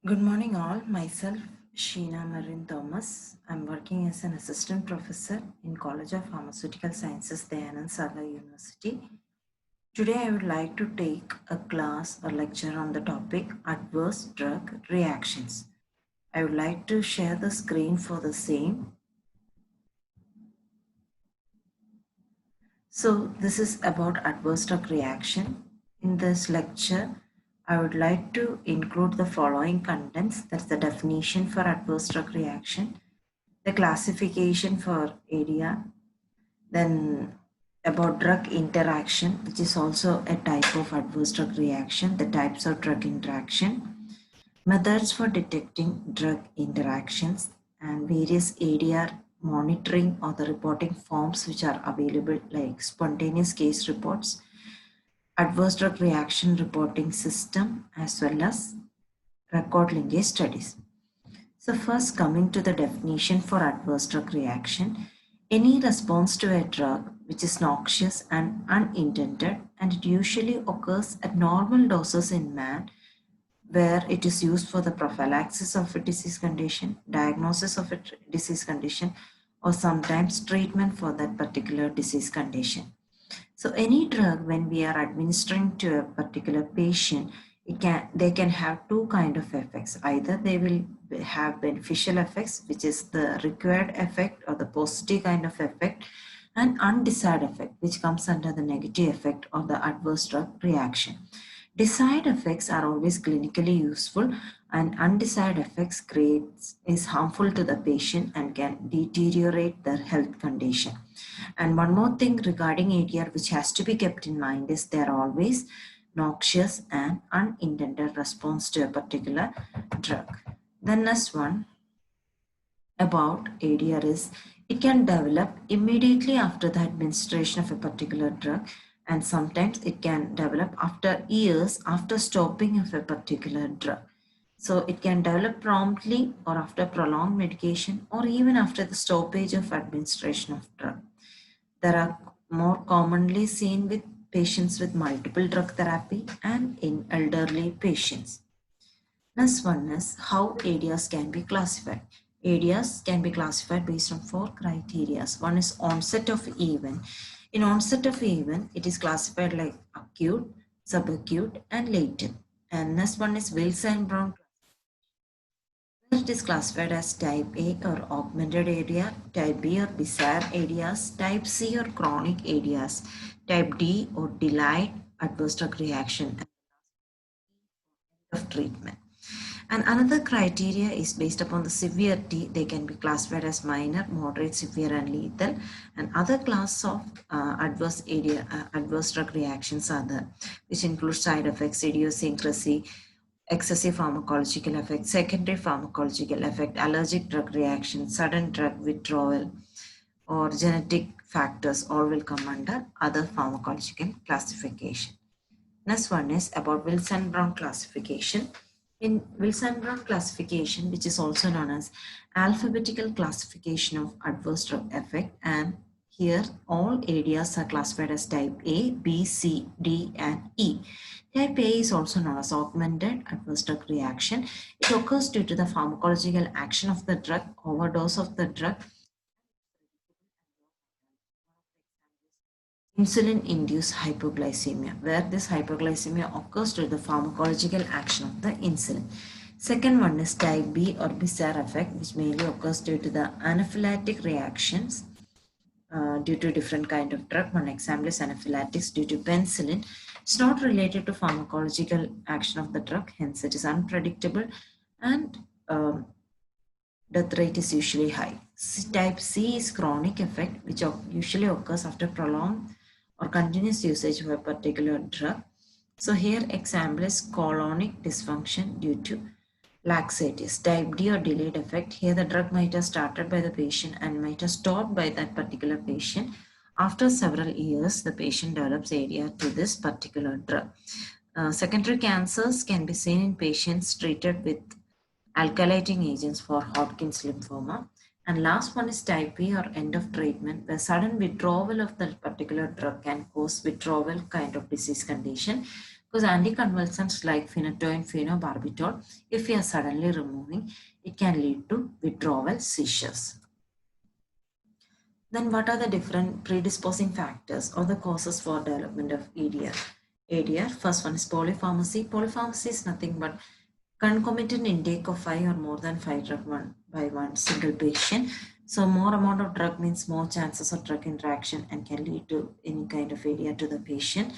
Good morning, all. Myself, Sheena Marin Thomas. I'm working as an assistant professor in College of Pharmaceutical Sciences, Dayanand Sagar University. Today, I would like to take a class or lecture on the topic adverse drug reactions. I would like to share the screen for the same. So, this is about adverse drug reaction. In this lecture, I would like to include the following contents. That's the definition for adverse drug reaction, the classification for area, then about drug interaction, which is also a type of adverse drug reaction, the types of drug interaction, methods for detecting drug interactions, and various ADR monitoring or the reporting forms which are available, like spontaneous case reports, adverse drug reaction reporting system, as well as record linkage studies. So first, coming to the definition for adverse drug reaction, any response to a drug which is noxious and unintended, and it usually occurs at normal doses in man, where it is used for the prophylaxis of a disease condition, diagnosis of a disease condition, or sometimes treatment for that particular disease condition. So any drug, when we are administering to a particular patient, they can have two kind of effects. Either they will have beneficial effects, which is the required effect or the positive kind of effect, and undesired effect, which comes under the negative effect or the adverse drug reaction. Desired effects are always clinically useful, and undesired effects is harmful to the patient and can deteriorate their health condition. And one more thing regarding ADR which has to be kept in mind is there are always noxious and unintended response to a particular drug. The next one about ADR is it can develop immediately after the administration of a particular drug, and sometimes it can develop after years after stopping of a particular drug. So it can develop promptly or after prolonged medication or even after the stoppage of administration of drug. There are more commonly seen with patients with multiple drug therapy and in elderly patients. Next one is how ADAs can be classified. ADAs can be classified based on four criteria. One is onset of event. In onset of event, it is classified like acute, subacute, and latent. And next one is Wilson-Brown. It is classified as type A or augmented ADA, type B or bizarre ADAs, type C or chronic ADAs, type D or delayed adverse drug reaction of treatment. And another criteria is based upon the severity. They can be classified as minor, moderate, severe, and lethal. And other class of adverse drug reactions are there, which include side effects, idiosyncrasy, excessive pharmacological effect, secondary pharmacological effect, allergic drug reaction, sudden drug withdrawal, or genetic factors. All will come under other pharmacological classification. Next one is about Wilson-Brown classification. In Wilson-Brown classification, which is also known as alphabetical classification of adverse drug effect, and here all areas are classified as type A, B, C, D, and E. Type A is also known as augmented adverse drug reaction. It occurs due to the pharmacological action of the drug, overdose of the drug, insulin-induced hypoglycemia, where this hypoglycemia occurs due to the pharmacological action of the insulin. Second one is type B or bizarre effect, which mainly occurs due to the anaphylactic reactions due to different kind of drug. One example is anaphylactics due to penicillin. It's not related to pharmacological action of the drug, hence it is unpredictable, and death rate is usually high. Type C is chronic effect, which usually occurs after prolonged or continuous usage of a particular drug. So here example is colonic dysfunction due to laxatives. Type D or delayed effect. Here the drug might have started by the patient and might have stopped by that particular patient. After several years, the patient develops ADA to this particular drug. Secondary cancers can be seen in patients treated with alkylating agents for Hodgkin's lymphoma. And last one is type B or end of treatment, where sudden withdrawal of that particular drug can cause withdrawal kind of disease condition, because anticonvulsants like phenytoin, phenobarbital, if we are suddenly removing, it can lead to withdrawal seizures. Then what are the different predisposing factors or the causes for development of ADR? ADR, first one is polypharmacy. Polypharmacy is nothing but concomitant intake of 5 or more than 5 drugs by one single patient. So more amount of drug means more chances of drug interaction and can lead to any kind of ADR to the patient.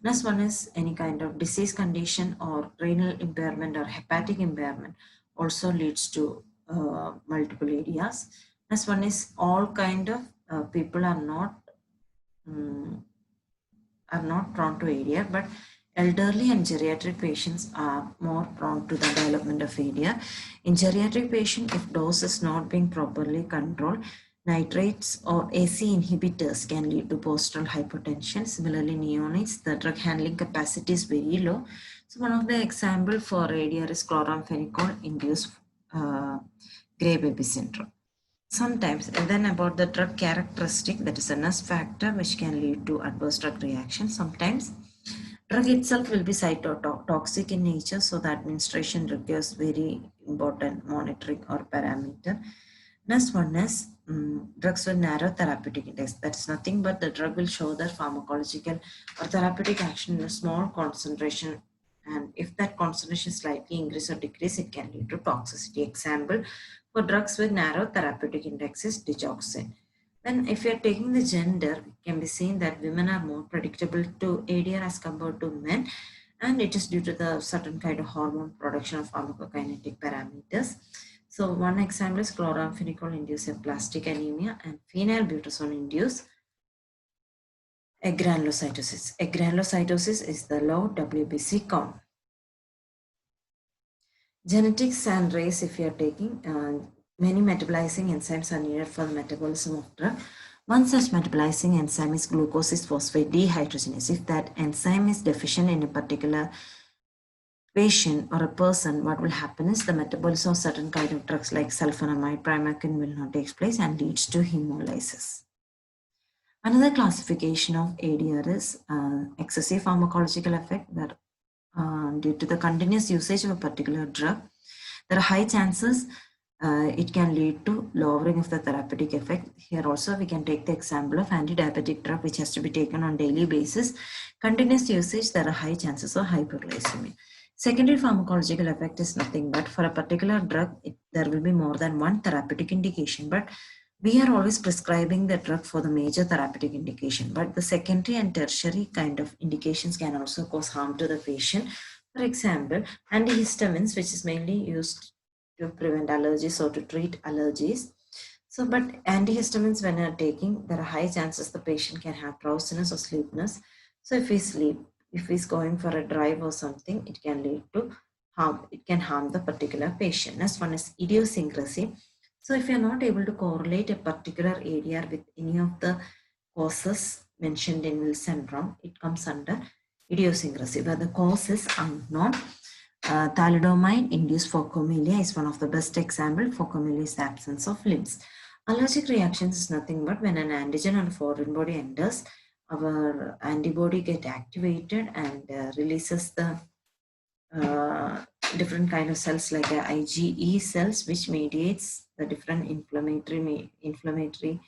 Next one is any kind of disease condition or renal impairment or hepatic impairment also leads to multiple ADRs. Next one is all kind of people are not prone to ADR, but elderly and geriatric patients are more prone to the development of ADR. In geriatric patient, if dose is not being properly controlled, nitrates or AC inhibitors can lead to postural hypotension. Similarly, neonates, the drug handling capacity is very low. So one of the example for ADR is chloramphenicol induced gray baby syndrome. Sometimes, and then about the drug characteristic, that is a nurse factor which can lead to adverse drug reaction. Sometimes drug itself will be cytotoxic in nature, so the administration requires very important monitoring or parameter. Next one is drugs with narrow therapeutic index. That is nothing but the drug will show their pharmacological or therapeutic action in a small concentration, and if that concentration slightly increase or decrease, it can lead to toxicity. Example for drugs with narrow therapeutic index is digoxin. Then if you are taking the gender, it can be seen that women are more predictable to ADR as compared to men, and it is due to the certain kind of hormone production of pharmacokinetic parameters. So one example is chloramphenicol induced aplastic anemia and phenylbutazone induced agranulocytosis. Agranulocytosis is the low WBC count. Genetics and race, if you are taking, many metabolizing enzymes are needed for the metabolism of drug. One such metabolizing enzyme is glucose phosphate dehydrogenase. If that enzyme is deficient in a particular patient or a person, what will happen is the metabolism of certain kind of drugs like sulfonamide, primaquine will not take place and leads to hemolysis. Another classification of ADR is excessive pharmacological effect, where due to the continuous usage of a particular drug, there are high chances it can lead to lowering of the therapeutic effect. Here also we can take the example of anti-diabetic drug which has to be taken on daily basis. Continuous usage, there are high chances of hyperglycemia. Secondary pharmacological effect is nothing but for a particular drug, there will be more than one therapeutic indication, but we are always prescribing the drug for the major therapeutic indication, but the secondary and tertiary kind of indications can also cause harm to the patient. For example, antihistamines, which is mainly used to prevent allergies or to treat allergies. So, but antihistamines when are taking, there are high chances the patient can have drowsiness or sleepiness. So if we sleep, if he's going for a drive or something, it can lead to harm, it can harm the particular patient. Next one is idiosyncrasy. So if you're not able to correlate a particular ADR with any of the causes mentioned in Wills syndrome, it comes under idiosyncrasy, where the cause is unknown. Thalidomide induced phocomelia is one of the best example. Phocomelia is the absence of limbs. Allergic reactions is nothing but when an antigen or foreign body enters, our antibody get activated and releases the different kind of cells like IgE cells, which mediates the different inflammatory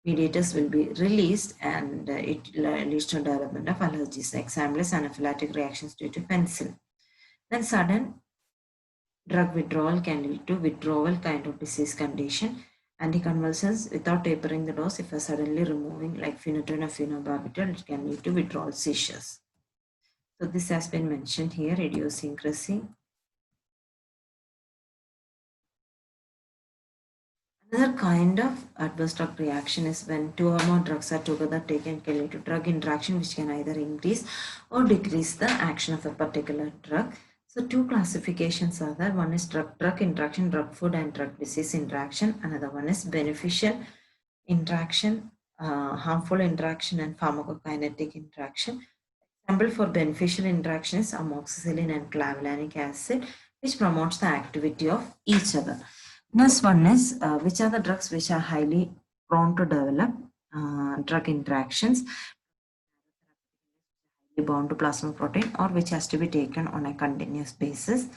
mediators will be released, and it leads to development of allergies. Example is anaphylactic reactions due to penicillin. Then sudden drug withdrawal can lead to withdrawal kind of disease condition. Anticonvulsants without tapering the dose, if you're suddenly removing like phenytoin or phenobarbital, it can lead to withdrawal seizures. So this has been mentioned here, idiosyncrasy. Another kind of adverse drug reaction is when two or more drugs are together taken, can lead to drug interaction, which can either increase or decrease the action of a particular drug. So two classifications are there. One is drug interaction, drug food and drug disease interaction. Another one is beneficial interaction, harmful interaction and pharmacokinetic interaction. Example for beneficial interaction is amoxicillin and clavulanic acid, which promotes the activity of each other. Next one is which are the drugs which are highly prone to develop drug interactions. bound to plasma protein or which has to be taken on a continuous basis.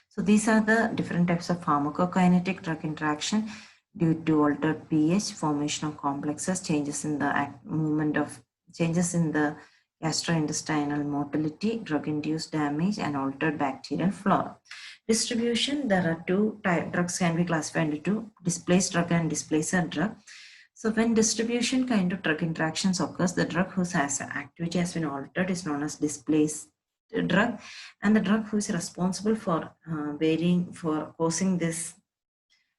So these are the different types of pharmacokinetic drug interaction due to altered pH, formation of complexes, changes in the changes in the gastrointestinal motility, drug-induced damage, and altered bacterial flora. Distribution, there are two drugs can be classified into displaced drug and displacer drug. So when distribution kind of drug interactions occurs, the drug whose activity has been altered is known as displaced drug, and the drug who is responsible for causing this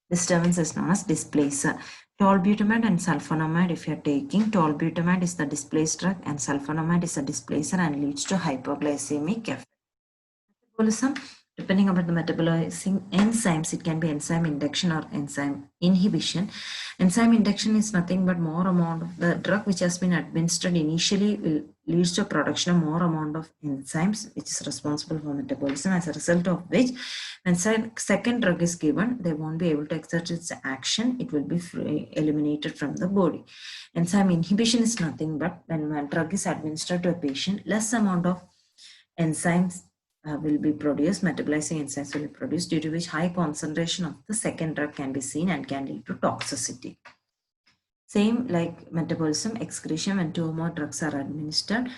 disturbance is known as displacer. Tolbutamide and sulfonamide, if you are taking, tolbutamide is the displaced drug and sulfonamide is a displacer and leads to hypoglycemic effect. Metabolism, depending upon the metabolizing enzymes, it can be enzyme induction or enzyme inhibition. Enzyme induction is nothing but more amount of the drug which has been administered initially will leads to production of more amount of enzymes which is responsible for metabolism, as a result of which when second drug is given, they won't be able to exert its action. It will be eliminated from the body. Enzyme inhibition is nothing but when a drug is administered to a patient, less amount of enzymes will be produced, metabolizing enzymes will be produced, due to which high concentration of the second drug can be seen and can lead to toxicity. Same like metabolism, excretion, when two or more drugs are administered,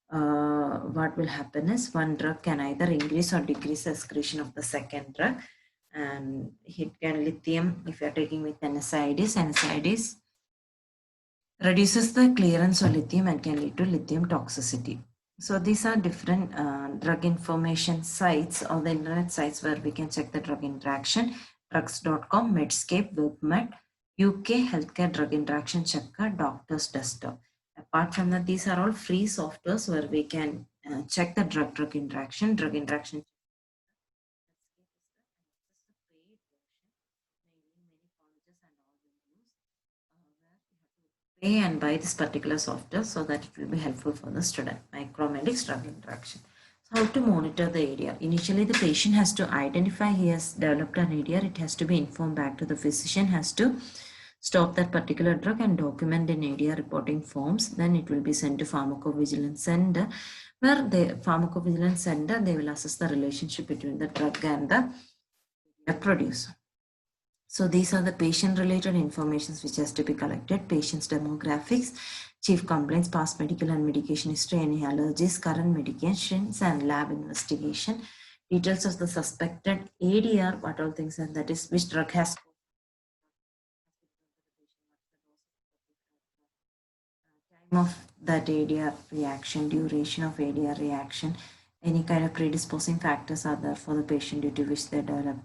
what will happen is one drug can either increase or decrease the excretion of the second drug. And it can lithium, if you are taking with NSAIDs reduces the clearance of lithium and can lead to lithium toxicity. So these are different drug information sites or the internet sites where we can check the drug interaction: drugs.com, Medscape, WebMed, UK Healthcare Drug Interaction Checker, Doctor's Desktop. Apart from that, these are all free softwares where we can check the drug interaction. Pay and buy this particular software so that it will be helpful for the student. Micromedics drug interaction. So how to monitor the ADR? Initially, the patient has to identify he has developed an ADR. It has to be informed back to the physician, has to stop that particular drug and document in ADR reporting forms. Then it will be sent to pharmacovigilance center, where the pharmacovigilance center, they will assess the relationship between the drug and the producer. So these are the patient-related information which has to be collected: patient's demographics, chief complaints, past medical and medication history, any allergies, current medications, and lab investigation. Details of the suspected ADR, what all things, and that is which drug has time of that ADR reaction, duration of ADR reaction, any kind of predisposing factors are there for the patient due to which they develop.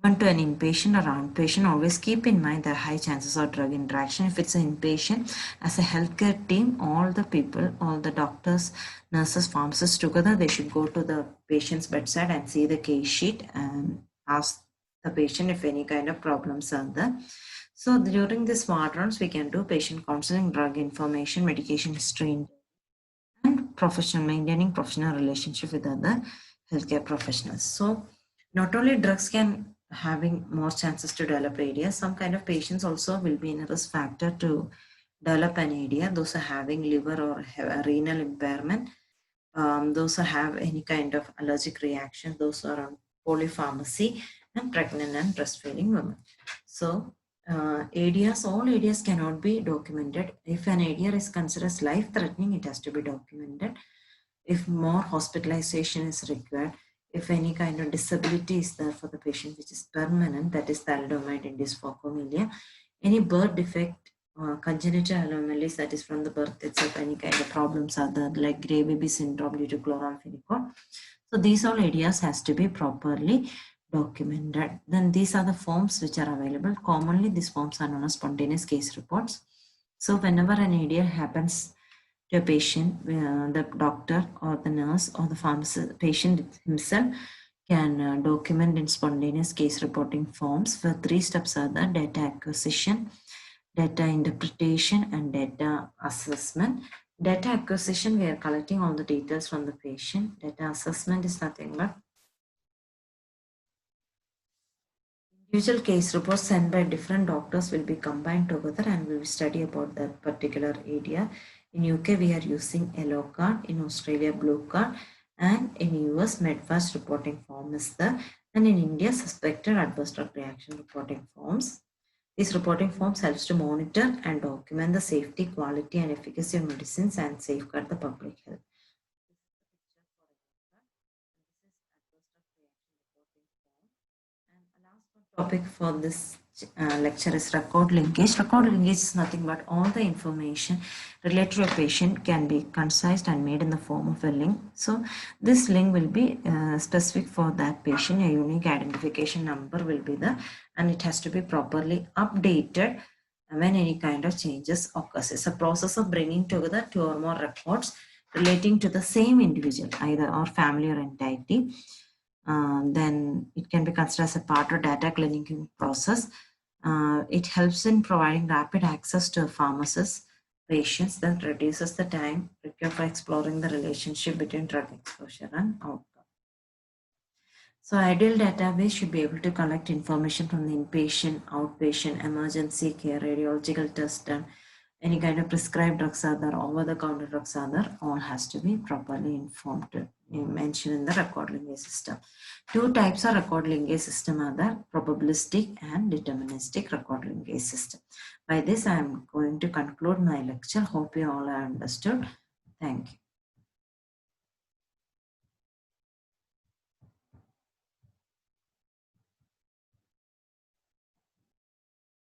Given to an inpatient or outpatient, always keep in mind the high chances of drug interaction. If it's an inpatient, as a healthcare team, all the people, all the doctors, nurses, pharmacists together, they should go to the patient's bedside and see the case sheet and ask the patient if any kind of problems are there. So during the smart rounds, we can do patient counseling, drug information, medication history, and maintaining professional relationship with other healthcare professionals. So not only drugs can having more chances to develop ADR, some kind of patients also will be in a risk factor to develop an ADR. Those who are having liver or renal impairment, those who have any kind of allergic reaction, those who are on polypharmacy, and pregnant and breastfeeding women. So ADRs, all ADRs cannot be documented. If an ADR is considered as life-threatening, it has to be documented. If more hospitalization is required, if any kind of disability is there for the patient which is permanent, that is thalidomide-induced phocomelia, any birth defect, congenital anomalies, that is from the birth itself, any kind of problems are there, like gray baby syndrome due to chloramphenicol. So these all areas has to be properly documented. Then these are the forms which are available. Commonly, these forms are known as spontaneous case reports. So whenever an ADR happens to a patient, the doctor or the nurse or the pharmacist, patient himself can document in spontaneous case reporting forms, where three steps are the data acquisition, data interpretation, and data assessment. Data acquisition, we are collecting all the details from the patient. Data assessment is nothing but Individual case reports sent by different doctors will be combined together and we will study about that particular area. In UK, we are using yellow card, in Australia, blue card, and in US, MedFast reporting form is there, and in India, suspected adverse drug reaction reporting forms. These reporting forms helps to monitor and document the safety, quality, and efficacy of medicines and safeguard the public health. Topic for this lecture is record linkage. Record linkage is nothing but all the information related to a patient can be concised and made in the form of a link. So this link will be specific for that patient. A unique identification number will be there and it has to be properly updated when any kind of changes occurs. It's a process of bringing together two or more records relating to the same individual, either or family or entity. Then it can be considered as a part of data cleaning process. It helps in providing rapid access to pharmacists, patients, that reduces the time required for exploring the relationship between drug exposure and outcome. So ideal database should be able to collect information from the inpatient, outpatient, emergency care, radiological test, and any kind of prescribed drugs are there, over-the-counter drugs are there, all has to be properly informed, mentioned in the record linkage system. Two types of record linkage system are the probabilistic and deterministic record linkage system. By this, I am going to conclude my lecture. Hope you all have understood. Thank you.